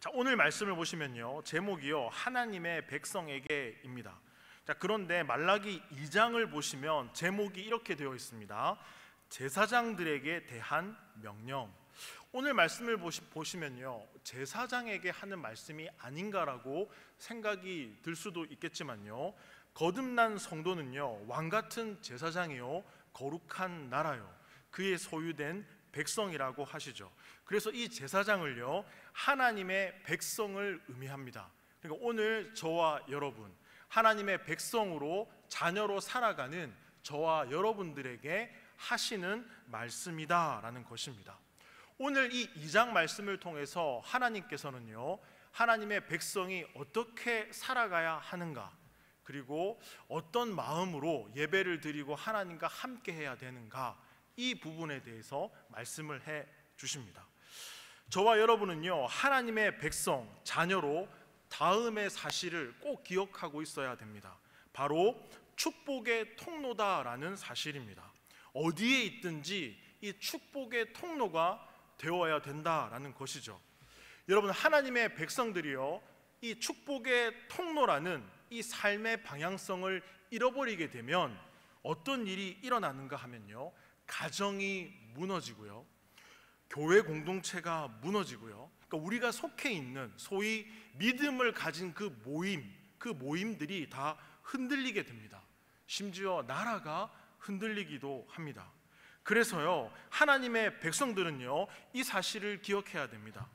자, 오늘 말씀을 보시면요, 제목이요, 하나님의 백성에게입니다. 자, 그런데 말라기 2장을 보시면 제목이 이렇게 되어 있습니다. 제사장들에게 대한 명령. 오늘 말씀을 보시면요, 제사장에게 하는 말씀이 아닌가라고 생각이 들 수도 있겠지만요, 거듭난 성도는요, 왕같은 제사장이요, 거룩한 나라요, 그의 소유된 백성이라고 하시죠. 그래서 이 제사장을요, 하나님의 백성을 의미합니다. 그러니까 오늘 저와 여러분, 하나님의 백성으로 자녀로 살아가는 저와 여러분들에게 하시는 말씀이다라는 것입니다. 오늘 이 2장 말씀을 통해서 하나님께서는요, 하나님의 백성이 어떻게 살아가야 하는가, 그리고 어떤 마음으로 예배를 드리고 하나님과 함께 해야 되는가, 이 부분에 대해서 말씀을 해 주십니다. 저와 여러분은요, 하나님의 백성, 자녀로 다음의 사실을 꼭 기억하고 있어야 됩니다. 바로 축복의 통로다라는 사실입니다. 어디에 있든지 이 축복의 통로가 되어야 된다라는 것이죠. 여러분, 하나님의 백성들이요, 이 축복의 통로라는 이 삶의 방향성을 잃어버리게 되면 어떤 일이 일어나는가 하면요, 가정이 무너지고요, 교회 공동체가 무너지고요, 그러니까 우리가 속해 있는 소위 믿음을 가진 그 모임들이 다 흔들리게 됩니다. 심지어 나라가 흔들리기도 합니다. 그래서요, 하나님의 백성들은요, 이 사실을 기억해야 됩니다.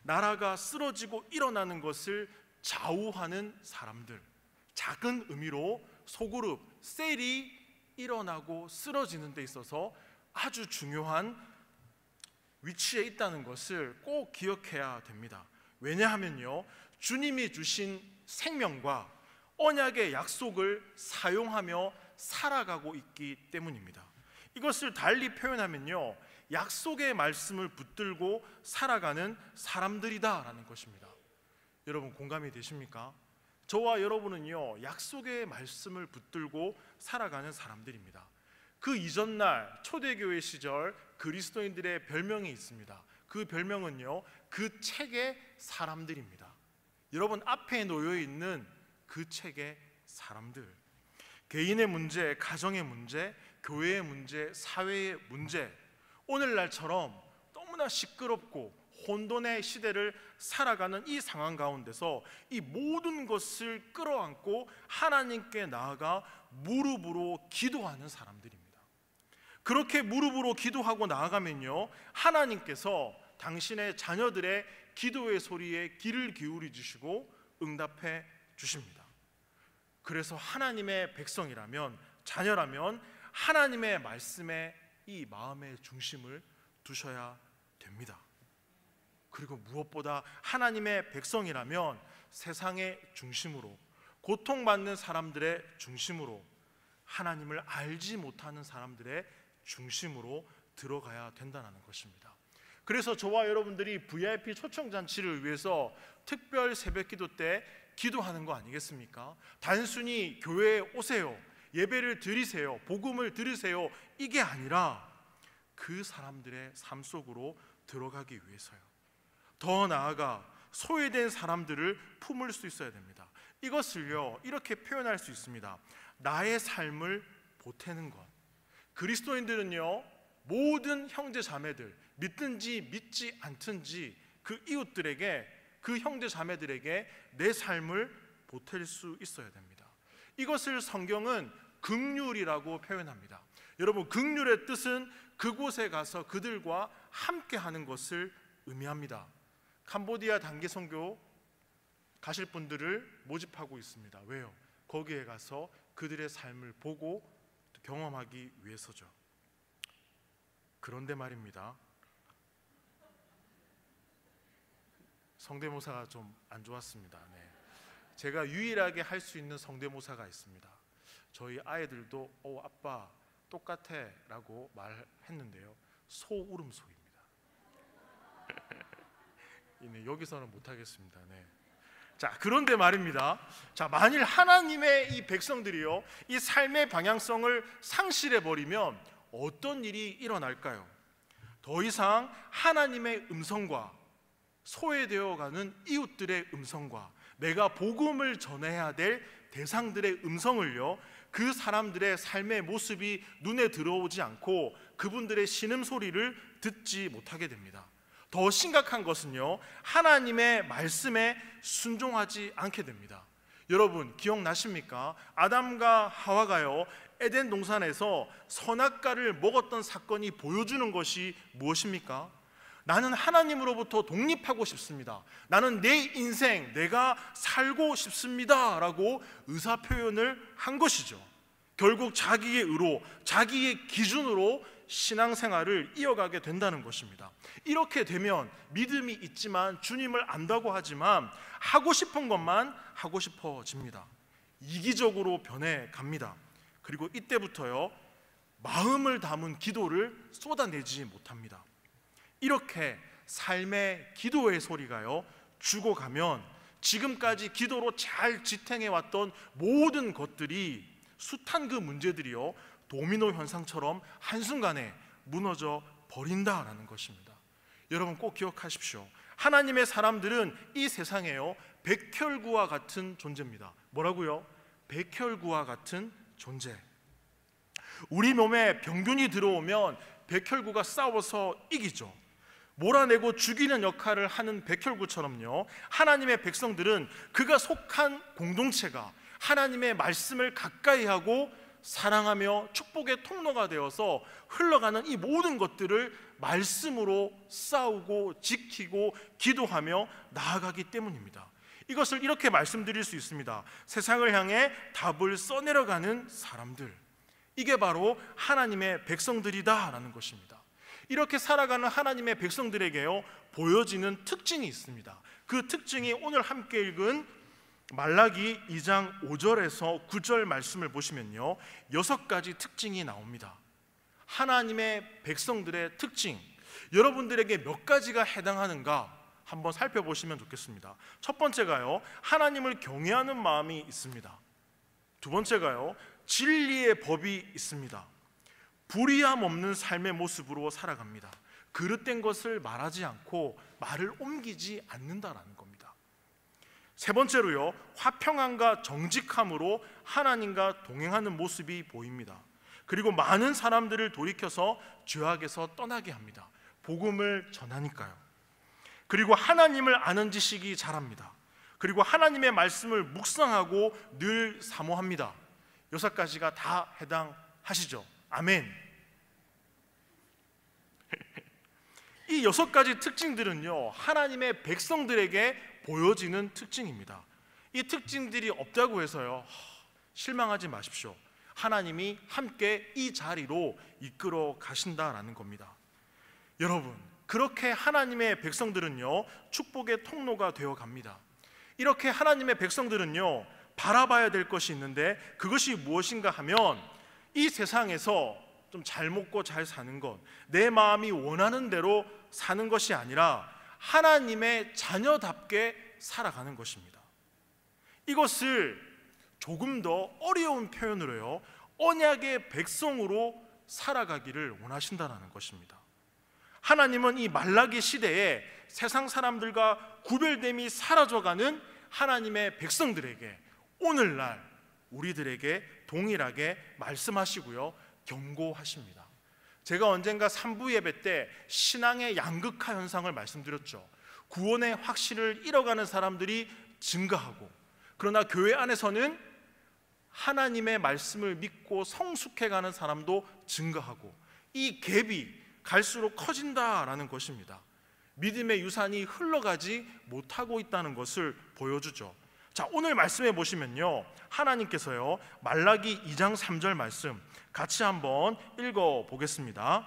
나라가 쓰러지고 일어나는 것을 좌우하는 사람들, 작은 의미로 소그룹, 셀이 일어나고 쓰러지는 데 있어서 아주 중요한 위치에 있다는 것을 꼭 기억해야 됩니다. 왜냐하면요, 주님이 주신 생명과 언약의 약속을 사용하며 살아가고 있기 때문입니다. 이것을 달리 표현하면요, 약속의 말씀을 붙들고 살아가는 사람들이다라는 것입니다. 여러분, 공감이 되십니까? 저와 여러분은요, 약속의 말씀을 붙들고 살아가는 사람들입니다. 그 이전날 초대교회 시절 그리스도인들의 별명이 있습니다. 그 별명은요, 그 책의 사람들입니다. 여러분 앞에 놓여 있는 그 책의 사람들, 개인의 문제, 가정의 문제, 교회의 문제, 사회의 문제, 오늘날처럼 너무나 시끄럽고 혼돈의 시대를 살아가는 이 상황 가운데서 이 모든 것을 끌어안고 하나님께 나아가 무릎으로 기도하는 사람들입니다. 그렇게 무릎으로 기도하고 나아가면요, 하나님께서 당신의 자녀들의 기도의 소리에 귀를 기울여 주시고 응답해 주십니다. 그래서 하나님의 백성이라면, 자녀라면 하나님의 말씀에 이 마음의 중심을 두셔야 됩니다. 그리고 무엇보다 하나님의 백성이라면 세상의 중심으로, 고통받는 사람들의 중심으로, 하나님을 알지 못하는 사람들의 중심으로 들어가야 된다는 것입니다. 그래서 저와 여러분들이 VIP 초청잔치를 위해서 특별 새벽기도 때 기도하는 거 아니겠습니까? 단순히 교회에 오세요, 예배를 드리세요, 복음을 들으세요, 이게 아니라 그 사람들의 삶 속으로 들어가기 위해서요. 더 나아가 소외된 사람들을 품을 수 있어야 됩니다. 이것을요, 이렇게 표현할 수 있습니다. 나의 삶을 보태는 것. 그리스도인들은요, 모든 형제 자매들, 믿든지 믿지 않든지 그 이웃들에게, 그 형제 자매들에게 내 삶을 보탤 수 있어야 됩니다. 이것을 성경은 긍휼이라고 표현합니다. 여러분, 긍휼의 뜻은 그곳에 가서 그들과 함께 하는 것을 의미합니다. 캄보디아 단기 선교 가실 분들을 모집하고 있습니다. 왜요? 거기에 가서 그들의 삶을 보고 경험하기 위해서죠. 그런데 말입니다, 성대모사가 좀 안 좋았습니다. 네. 제가 유일하게 할 수 있는 성대모사가 있습니다. 저희 아이들도 아빠 똑같아 라고 말했는데요, 소 울음소입니다. 네, 여기서는 못하겠습니다. 네. 자, 그런데 말입니다, 자, 만일 하나님의 이 백성들이요, 이 삶의 방향성을 상실해버리면 어떤 일이 일어날까요? 더 이상 하나님의 음성과 소외되어가는 이웃들의 음성과 내가 복음을 전해야 될 대상들의 음성을요, 그 사람들의 삶의 모습이 눈에 들어오지 않고 그분들의 신음소리를 듣지 못하게 됩니다. 더 심각한 것은요, 하나님의 말씀에 순종하지 않게 됩니다. 여러분 기억나십니까? 아담과 하와가요, 에덴 동산에서 선악과를 먹었던 사건이 보여주는 것이 무엇입니까? 나는 하나님으로부터 독립하고 싶습니다. 나는 내 인생 내가 살고 싶습니다 라고 의사표현을 한 것이죠. 결국 자기의 의로, 자기의 기준으로 신앙생활을 이어가게 된다는 것입니다. 이렇게 되면 믿음이 있지만 주님을 안다고 하지만 하고 싶은 것만 하고 싶어집니다. 이기적으로 변해갑니다. 그리고 이때부터요, 마음을 담은 기도를 쏟아내지 못합니다. 이렇게 삶의 기도의 소리가요 죽어가면 지금까지 기도로 잘 지탱해왔던 모든 것들이, 숱한 그 문제들이요 도미노 현상처럼 한순간에 무너져 버린다라는 것입니다. 여러분 꼭 기억하십시오. 하나님의 사람들은 이 세상에요 백혈구와 같은 존재입니다. 뭐라고요? 백혈구와 같은 존재. 우리 몸에 병균이 들어오면 백혈구가 싸워서 이기죠. 몰아내고 죽이는 역할을 하는 백혈구처럼요, 하나님의 백성들은 그가 속한 공동체가 하나님의 말씀을 가까이 하고 사랑하며 축복의 통로가 되어서 흘러가는 이 모든 것들을 말씀으로 싸우고 지키고 기도하며 나아가기 때문입니다. 이것을 이렇게 말씀드릴 수 있습니다. 세상을 향해 답을 써내려가는 사람들, 이게 바로 하나님의 백성들이다라는 것입니다. 이렇게 살아가는 하나님의 백성들에게요 보여지는 특징이 있습니다. 그 특징이 오늘 함께 읽은 말라기 2장 5절에서 9절 말씀을 보시면요 6가지 특징이 나옵니다. 하나님의 백성들의 특징, 여러분들에게 몇 가지가 해당하는가 한번 살펴보시면 좋겠습니다. 첫 번째가요, 하나님을 경외하는 마음이 있습니다. 두 번째가요, 진리의 법이 있습니다. 불의함 없는 삶의 모습으로 살아갑니다. 그릇된 것을 말하지 않고 말을 옮기지 않는다라는 겁니다. 세 번째로요, 화평함과 정직함으로 하나님과 동행하는 모습이 보입니다. 그리고 많은 사람들을 돌이켜서 죄악에서 떠나게 합니다. 복음을 전하니까요. 그리고 하나님을 아는 지식이 자랍니다. 그리고 하나님의 말씀을 묵상하고 늘 사모합니다. 6가지가 다 해당하시죠? 아멘. 이 6가지 특징들은요 하나님의 백성들에게 보여지는 특징입니다. 이 특징들이 없다고 해서요 실망하지 마십시오. 하나님이 함께 이 자리로 이끌어 가신다라는 겁니다. 여러분, 그렇게 하나님의 백성들은요 축복의 통로가 되어 갑니다. 이렇게 하나님의 백성들은요 바라봐야 될 것이 있는데, 그것이 무엇인가 하면 이 세상에서 좀 잘 먹고 잘 사는 것, 내 마음이 원하는 대로 사는 것이 아니라 하나님의 자녀답게 살아가는 것입니다. 이것을 조금 더 어려운 표현으로요 언약의 백성으로 살아가기를 원하신다는 것입니다. 하나님은 이 말라기 시대에 세상 사람들과 구별됨이 사라져가는 하나님의 백성들에게 오늘날 우리들에게 동일하게 말씀하시고요 경고하십니다. 제가 언젠가 3부 예배 때 신앙의 양극화 현상을 말씀드렸죠. 구원의 확신을 잃어가는 사람들이 증가하고, 그러나 교회 안에서는 하나님의 말씀을 믿고 성숙해가는 사람도 증가하고, 이 갭이 갈수록 커진다라는 것입니다. 믿음의 유산이 흘러가지 못하고 있다는 것을 보여주죠. 자, 오늘 말씀해 보시면요 하나님께서요 말라기 2장 3절 말씀 같이 한번 읽어 보겠습니다.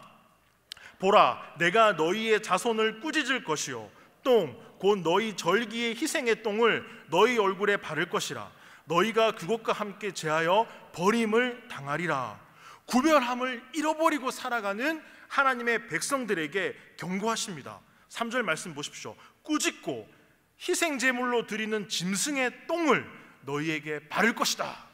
보라, 내가 너희의 자손을 꾸짖을 것이요 똥 곧 너희 절기의 희생의 똥을 너희 얼굴에 바를 것이라. 너희가 그것과 함께 제하여 버림을 당하리라. 구별함을 잃어버리고 살아가는 하나님의 백성들에게 경고하십니다. 3절 말씀 보십시오. 꾸짖고 희생 제물로 드리는 짐승의 똥을 너희에게 바를 것이다.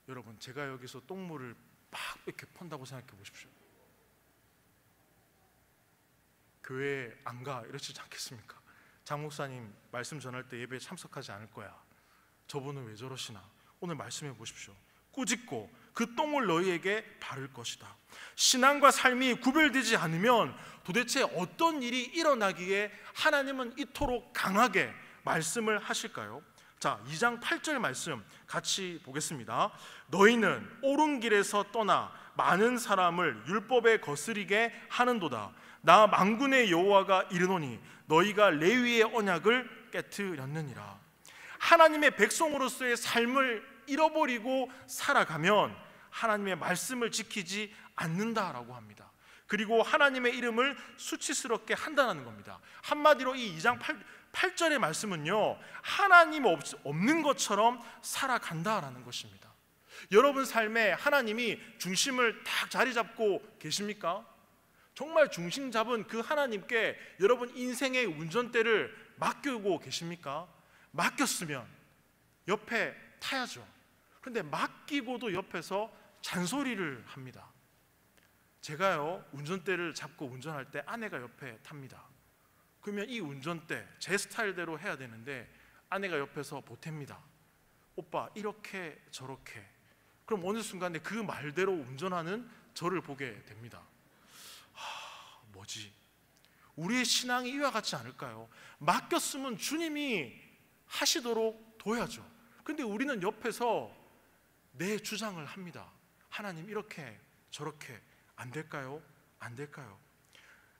여러분, 제가 여기서 똥물을 막 이렇게 펀다고 생각해 보십시오. 교회 안 가 이러시지 않겠습니까? 장 목사님 말씀 전할 때 예배에 참석하지 않을 거야. 저분은 왜 저러시나? 오늘 말씀해 보십시오. 꾸짖고 그 똥을 너희에게 바를 것이다. 신앙과 삶이 구별되지 않으면 도대체 어떤 일이 일어나기에 하나님은 이토록 강하게 말씀을 하실까요? 자, 2장 8절 말씀 같이 보겠습니다. 너희는 옳은 길에서 떠나 많은 사람을 율법에 거스리게 하는도다. 나 만군의 여호와가 이르노니 너희가 레위의 언약을 깨트렸느니라. 하나님의 백성으로서의 삶을 잃어버리고 살아가면 하나님의 말씀을 지키지 않는다라고 합니다. 그리고 하나님의 이름을 수치스럽게 한다는 겁니다. 한마디로 이 2장 8절의 말씀은요, 하나님 없는 것처럼 살아간다라는 것입니다. 여러분 삶에 하나님이 중심을 딱 자리 잡고 계십니까? 정말 중심 잡은 그 하나님께 여러분 인생의 운전대를 맡기고 계십니까? 맡겼으면 옆에 타야죠. 그런데 맡기고도 옆에서 잔소리를 합니다. 제가요, 운전대를 잡고 운전할 때 아내가 옆에 탑니다. 그러면 이 운전대 제 스타일대로 해야 되는데 아내가 옆에서 보탭니다. 오빠 이렇게 저렇게. 그럼 어느 순간에 그 말대로 운전하는 저를 보게 됩니다. 뭐지? 우리의 신앙이 이와 같지 않을까요? 맡겼으면 주님이 하시도록 둬야죠. 근데 우리는 옆에서 내 주장을 합니다. 하나님 이렇게 저렇게 안 될까요? 안 될까요?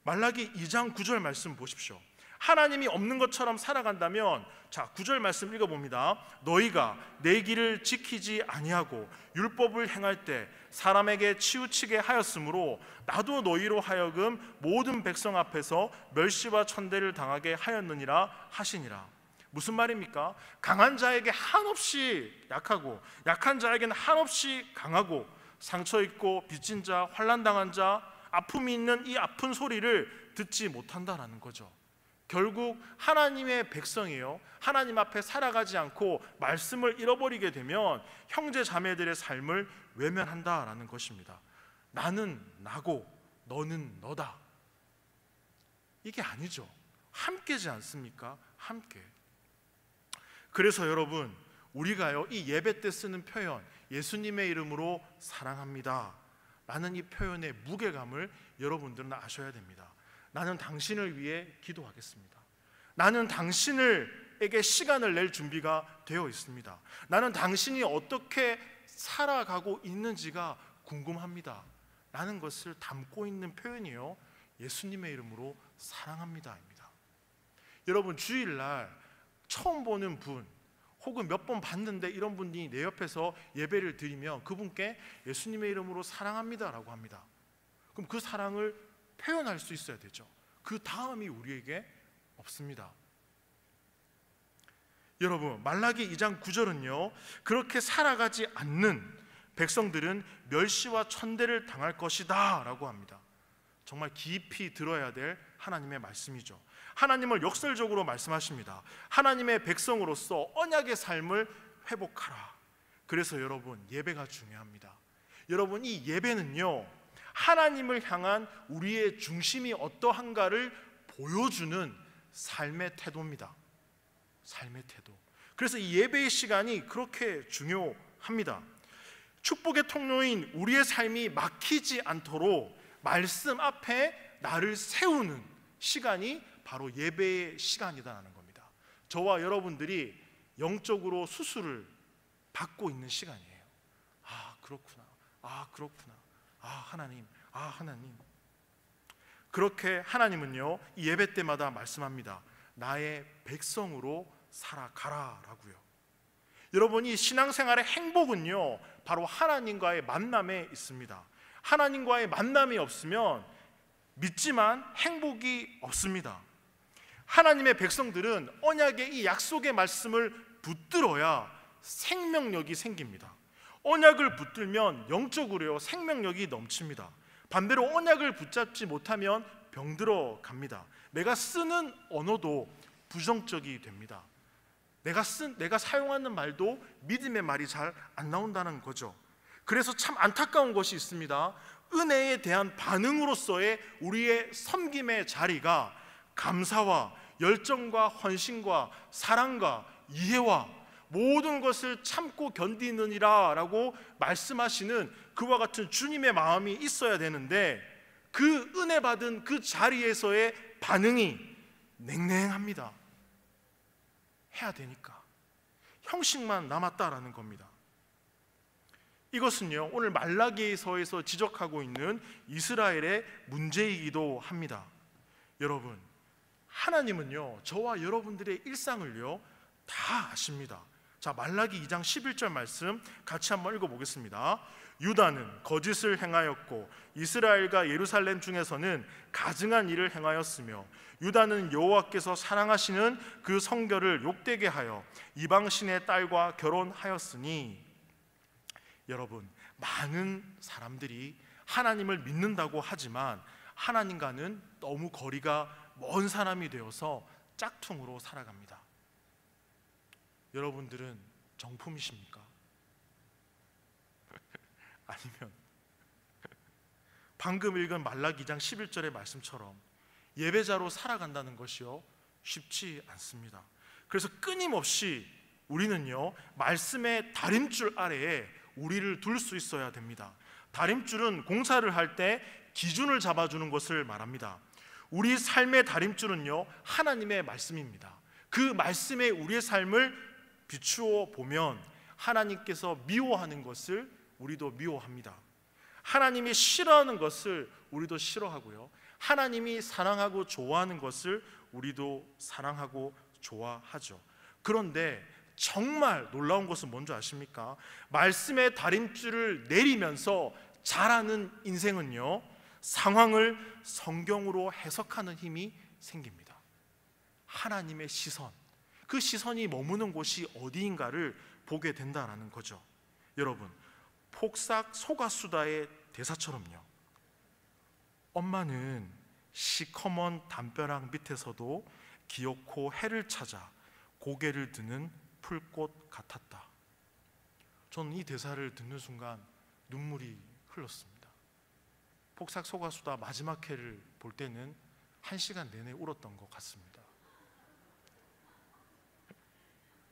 말라기 2장 9절 말씀 보십시오. 하나님이 없는 것처럼 살아간다면, 자 9절 말씀 읽어봅니다. 너희가 내 길을 지키지 아니하고 율법을 행할 때 사람에게 치우치게 하였으므로 나도 너희로 하여금 모든 백성 앞에서 멸시와 천대를 당하게 하였느니라 하시니라. 무슨 말입니까? 강한 자에게 한없이 약하고 약한 자에게는 한없이 강하고 상처 있고 빚진 자, 환난 당한 자, 아픔이 있는 이 아픈 소리를 듣지 못한다라는 거죠. 결국 하나님의 백성이요, 하나님 앞에 살아가지 않고 말씀을 잃어버리게 되면 형제 자매들의 삶을 외면한다라는 것입니다. 나는 나고 너는 너다. 이게 아니죠. 함께지 않습니까? 함께. 그래서 여러분, 우리가요 이 예배 때 쓰는 표현, 예수님의 이름으로 사랑합니다 라는 이 표현의 무게감을 여러분들은 아셔야 됩니다. 나는 당신을 위해 기도하겠습니다. 나는 당신에게 시간을 낼 준비가 되어 있습니다. 나는 당신이 어떻게 살아가고 있는지가 궁금합니다 라는 것을 담고 있는 표현이요, 예수님의 이름으로 사랑합니다입니다. 여러분, 주일날 처음 보는 분 혹은 몇 번 봤는데 이런 분이 내 옆에서 예배를 드리면 그분께 예수님의 이름으로 사랑합니다라고 합니다. 그럼 그 사랑을 표현할 수 있어야 되죠. 그 다음이 우리에게 없습니다. 여러분, 말라기 2장 9절은요, 그렇게 살아가지 않는 백성들은 멸시와 천대를 당할 것이다 라고 합니다. 정말 깊이 들어야 될 하나님의 말씀이죠. 하나님을 역설적으로 말씀하십니다. 하나님의 백성으로서 언약의 삶을 회복하라. 그래서 여러분, 예배가 중요합니다. 여러분, 이 예배는요, 하나님을 향한 우리의 중심이 어떠한가를 보여주는 삶의 태도입니다. 삶의 태도. 그래서 이 예배의 시간이 그렇게 중요합니다. 축복의 통로인 우리의 삶이 막히지 않도록 말씀 앞에 나를 세우는 시간이 바로 예배의 시간이다라는 겁니다. 저와 여러분들이 영적으로 수술을 받고 있는 시간이에요. 아, 그렇구나. 아, 그렇구나. 아, 하나님. 아, 하나님. 그렇게 하나님은요, 이 예배 때마다 말씀합니다. 나의 백성으로 살아가라라고요. 여러분, 이 신앙생활의 행복은요, 바로 하나님과의 만남에 있습니다. 하나님과의 만남이 없으면 믿지만 행복이 없습니다. 하나님의 백성들은 언약의 이 약속의 말씀을 붙들어야 생명력이 생깁니다. 언약을 붙들면 영적으로요, 생명력이 넘칩니다. 반대로 언약을 붙잡지 못하면 병들어 갑니다. 내가 쓰는 언어도 부정적이 됩니다. 내가 사용하는 말도 믿음의 말이 잘 안 나온다는 거죠. 그래서 참 안타까운 것이 있습니다. 은혜에 대한 반응으로서의 우리의 섬김의 자리가 감사와 열정과 헌신과 사랑과 이해와 모든 것을 참고 견디느니라 라고 말씀하시는 그와 같은 주님의 마음이 있어야 되는데, 그 은혜 받은 그 자리에서의 반응이 냉랭합니다. 해야 되니까 형식만 남았다라는 겁니다. 이것은요, 오늘 말라기서에서 지적하고 있는 이스라엘의 문제이기도 합니다. 여러분, 하나님은요 저와 여러분들의 일상을요 다 아십니다. 자, 말라기 2장 11절 말씀 같이 한번 읽어보겠습니다. 유다는 거짓을 행하였고 이스라엘과 예루살렘 중에서는 가증한 일을 행하였으며 유다는 여호와께서 사랑하시는 그 성결을 욕되게 하여 이방신의 딸과 결혼하였으니. 여러분, 많은 사람들이 하나님을 믿는다고 하지만 하나님과는 너무 거리가 먼 사람이 되어서 짝퉁으로 살아갑니다. 여러분들은 정품이십니까? 아니면 방금 읽은 말라기 2장 11절의 말씀처럼 예배자로 살아간다는 것이요 쉽지 않습니다. 그래서 끊임없이 우리는요 말씀의 다림줄 아래에 우리를 둘 수 있어야 됩니다. 다림줄은 공사를 할 때 기준을 잡아주는 것을 말합니다. 우리 삶의 다림줄은요 하나님의 말씀입니다. 그 말씀에 우리의 삶을 비추어 보면 하나님께서 미워하는 것을 우리도 미워합니다. 하나님이 싫어하는 것을 우리도 싫어하고요, 하나님이 사랑하고 좋아하는 것을 우리도 사랑하고 좋아하죠. 그런데 정말 놀라운 것은 뭔지 아십니까? 말씀의 다림줄을 내리면서 자라는 인생은요 상황을 성경으로 해석하는 힘이 생깁니다. 하나님의 시선, 그 시선이 머무는 곳이 어디인가를 보게 된다는 거죠. 여러분, 폭삭 소가수다의 대사처럼요, 엄마는 시커먼 담벼락 밑에서도 기어코 해를 찾아 고개를 드는 풀꽃 같았다. 저는 이 대사를 듣는 순간 눈물이 흘렀습니다. 폭삭 소가수다 마지막 회를 볼 때는 1시간 내내 울었던 것 같습니다.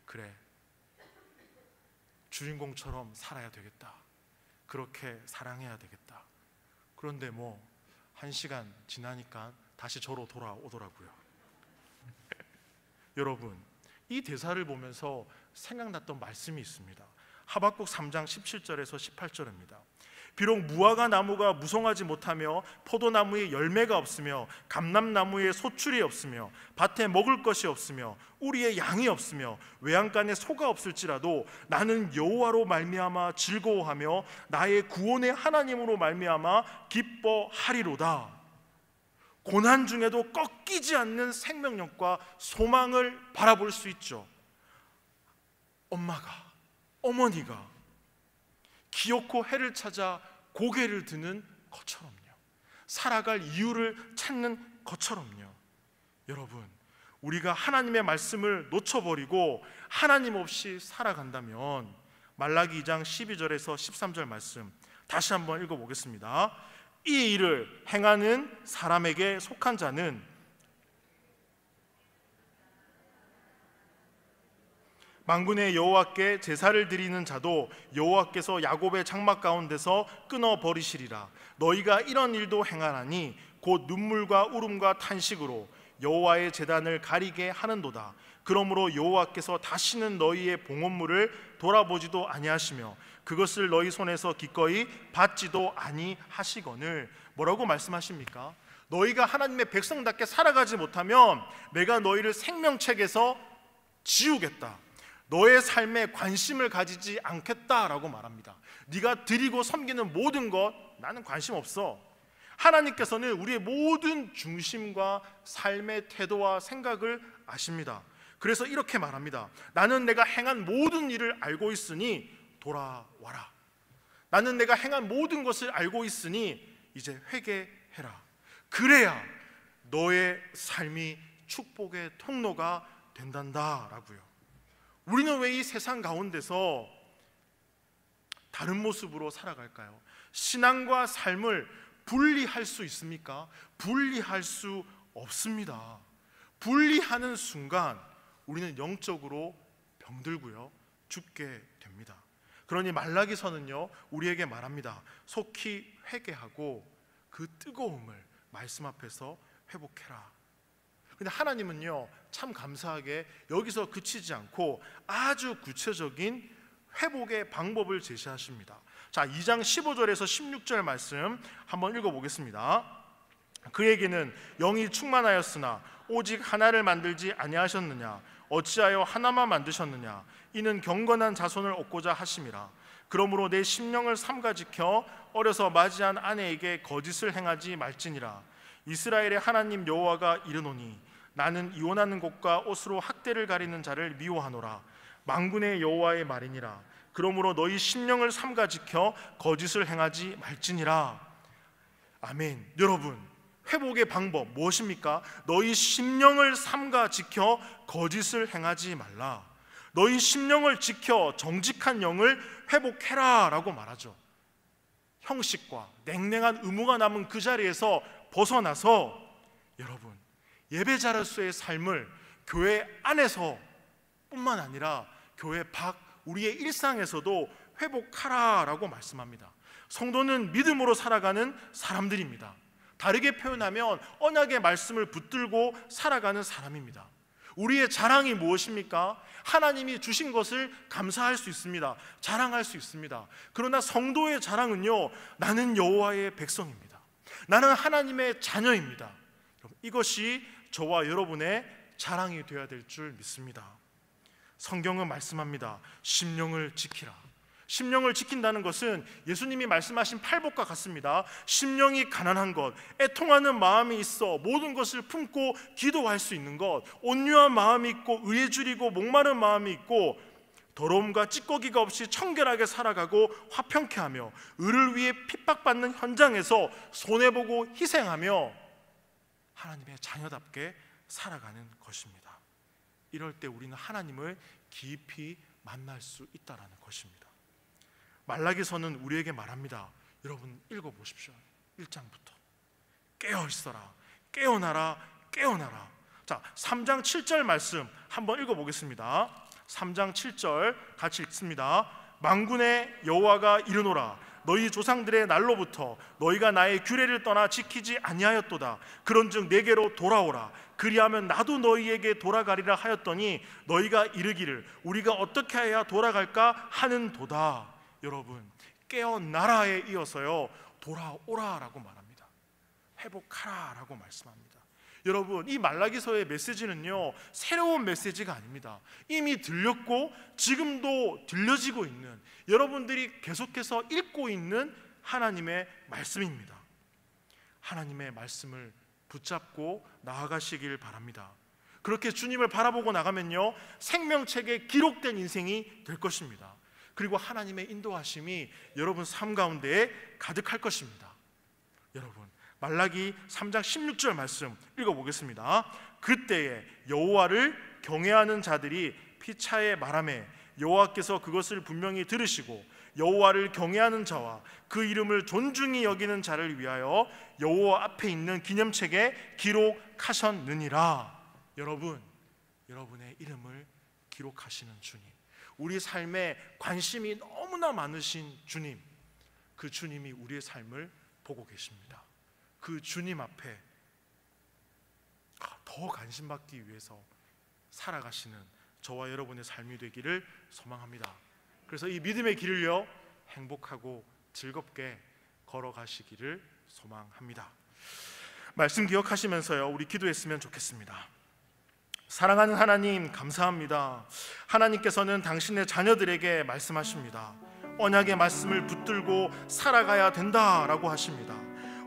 그래, 주인공처럼 살아야 되겠다, 그렇게 사랑해야 되겠다. 그런데 1시간 지나니까 다시 저로 돌아오더라고요. 여러분, 이 대사를 보면서 생각났던 말씀이 있습니다. 하박국 3장 17절에서 18절입니다. 비록 무화과 나무가 무성하지 못하며 포도나무에 열매가 없으며 감람나무에 소출이 없으며 밭에 먹을 것이 없으며 우리의 양이 없으며 외양간에 소가 없을지라도 나는 여호와로 말미암아 즐거워하며 나의 구원의 하나님으로 말미암아 기뻐하리로다. 고난 중에도 꺾이지 않는 생명력과 소망을 바라볼 수 있죠. 엄마가, 어머니가 기어코 해를 찾아 고개를 드는 것처럼요, 살아갈 이유를 찾는 것처럼요. 여러분, 우리가 하나님의 말씀을 놓쳐버리고 하나님 없이 살아간다면 말라기 2장 12절에서 13절 말씀 다시 한번 읽어보겠습니다. 이 일을 행하는 사람에게 속한 자는 만군의 여호와께 제사를 드리는 자도 여호와께서 야곱의 장막 가운데서 끊어버리시리라. 너희가 이런 일도 행하나니 곧 눈물과 울음과 탄식으로 여호와의 제단을 가리게 하는도다. 그러므로 여호와께서 다시는 너희의 봉헌물을 돌아보지도 아니하시며 그것을 너희 손에서 기꺼이 받지도 아니하시거늘. 뭐라고 말씀하십니까? 너희가 하나님의 백성답게 살아가지 못하면 내가 너희를 생명책에서 지우겠다, 너의 삶에 관심을 가지지 않겠다라고 말합니다. 네가 드리고 섬기는 모든 것 나는 관심 없어. 하나님께서는 우리의 모든 중심과 삶의 태도와 생각을 아십니다. 그래서 이렇게 말합니다. 나는 내가 행한 모든 일을 알고 있으니 돌아와라. 나는 내가 행한 모든 것을 알고 있으니 이제 회개해라. 그래야 너의 삶이 축복의 통로가 된단다라고요. 우리는 왜 이 세상 가운데서 다른 모습으로 살아갈까요? 신앙과 삶을 분리할 수 있습니까? 분리할 수 없습니다. 분리하는 순간 우리는 영적으로 병들고요, 죽게 됩니다. 그러니 말라기서는요, 우리에게 말합니다. 속히 회개하고 그 뜨거움을 말씀 앞에서 회복해라. 근데 하나님은요, 참 감사하게 여기서 그치지 않고 아주 구체적인 회복의 방법을 제시하십니다. 자, 2장 15절에서 16절 말씀 한번 읽어보겠습니다. 그에게는 영이 충만하였으나 오직 하나를 만들지 아니하셨느냐? 어찌하여 하나만 만드셨느냐? 이는 경건한 자손을 얻고자 하심이라. 그러므로 내 심령을 삼가 지켜 어려서 맞이한 아내에게 거짓을 행하지 말지니라. 이스라엘의 하나님 여호와가 이르노니 나는 이혼하는 곳과 옷으로 학대를 가리는 자를 미워하노라. 만군의 여호와의 말이니라. 그러므로 너희 심령을 삼가 지켜 거짓을 행하지 말지니라. 아멘. 여러분, 회복의 방법 무엇입니까? 너희 심령을 삼가 지켜 거짓을 행하지 말라. 너희 심령을 지켜 정직한 영을 회복해라 라고 말하죠. 형식과 냉랭한 의무가 남은 그 자리에서 벗어나서 여러분, 예배자로서의 삶을 교회 안에서 뿐만 아니라 교회 밖 우리의 일상에서도 회복하라 라고 말씀합니다. 성도는 믿음으로 살아가는 사람들입니다. 다르게 표현하면 언약의 말씀을 붙들고 살아가는 사람입니다. 우리의 자랑이 무엇입니까? 하나님이 주신 것을 감사할 수 있습니다. 자랑할 수 있습니다. 그러나 성도의 자랑은요, 나는 여호와의 백성입니다. 나는 하나님의 자녀입니다. 이것이 저와 여러분의 자랑이 되어야 될 줄 믿습니다. 성경은 말씀합니다. 심령을 지키라. 심령을 지킨다는 것은 예수님이 말씀하신 팔복과 같습니다. 심령이 가난한 것, 애통하는 마음이 있어 모든 것을 품고 기도할 수 있는 것, 온유한 마음이 있고 의에 줄이고 목마른 마음이 있고 더러움과 찌꺼기가 없이 청결하게 살아가고 화평케 하며 의를 위해 핍박받는 현장에서 손해보고 희생하며 하나님의 자녀답게 살아가는 것입니다. 이럴 때 우리는 하나님을 깊이 만날 수 있다는 것입니다. 말라기서는 우리에게 말합니다. 여러분 읽어보십시오. 1장부터 깨어있어라, 깨어나라, 깨어나라. 자, 3장 7절 말씀 한번 읽어보겠습니다. 3장 7절 같이 읽습니다. 만군의 여호와가 이르노라. 너희 조상들의 날로부터 너희가 나의 규례를 떠나 지키지 아니하였도다. 그런즉 내게로 돌아오라. 그리하면 나도 너희에게 돌아가리라 하였더니 너희가 이르기를 우리가 어떻게 해야 돌아갈까 하는도다. 여러분, 깨어나라에 이어서요, 돌아오라라고 말합니다. 회복하라라고 말씀합니다. 여러분, 이 말라기서의 메시지는요, 새로운 메시지가 아닙니다. 이미 들렸고 지금도 들려지고 있는, 여러분들이 계속해서 읽고 있는 하나님의 말씀입니다. 하나님의 말씀을 붙잡고 나아가시길 바랍니다. 그렇게 주님을 바라보고 나가면요, 생명책에 기록된 인생이 될 것입니다. 그리고 하나님의 인도하심이 여러분 삶 가운데에 가득할 것입니다. 여러분, 말라기 3장 16절 말씀 읽어보겠습니다. 그때에 여호와를 경외하는 자들이 피차에 말하매 여호와께서 그것을 분명히 들으시고 여호와를 경외하는 자와 그 이름을 존중히 여기는 자를 위하여 여호와 앞에 있는 기념책에 기록하셨느니라. 여러분, 여러분의 이름을 기록하시는 주님, 우리 삶에 관심이 너무나 많으신 주님, 그 주님이 우리의 삶을 보고 계십니다. 그 주님 앞에 더 관심받기 위해서 살아가시는 저와 여러분의 삶이 되기를 소망합니다. 그래서 이 믿음의 길을요, 행복하고 즐겁게 걸어가시기를 소망합니다. 말씀 기억하시면서요, 우리 기도했으면 좋겠습니다. 사랑하는 하나님, 감사합니다. 하나님께서는 당신의 자녀들에게 말씀하십니다. 언약의 말씀을 붙들고 살아가야 된다라고 하십니다.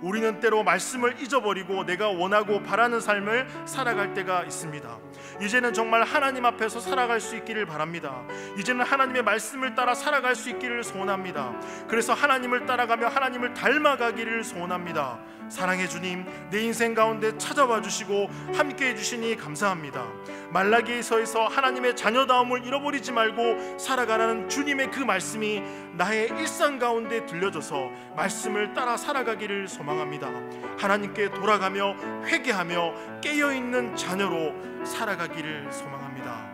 우리는 때로 말씀을 잊어버리고 내가 원하고 바라는 삶을 살아갈 때가 있습니다. 이제는 정말 하나님 앞에서 살아갈 수 있기를 바랍니다. 이제는 하나님의 말씀을 따라 살아갈 수 있기를 소원합니다. 그래서 하나님을 따라가며 하나님을 닮아가기를 소원합니다. 사랑의 주님, 내 인생 가운데 찾아와 주시고 함께 해주시니 감사합니다. 말라기서에서 하나님의 자녀다움을 잃어버리지 말고 살아가라는 주님의 그 말씀이 나의 일상 가운데 들려져서 말씀을 따라 살아가기를 소망합니다. 하나님께 돌아가며 회개하며 깨어있는 자녀로 살아가기를 소망합니다.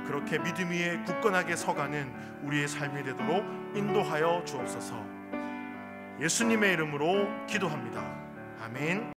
그렇게 믿음 위에 굳건하게 서가는 우리의 삶이 되도록 인도하여 주옵소서. 예수님의 이름으로 기도합니다. 아멘.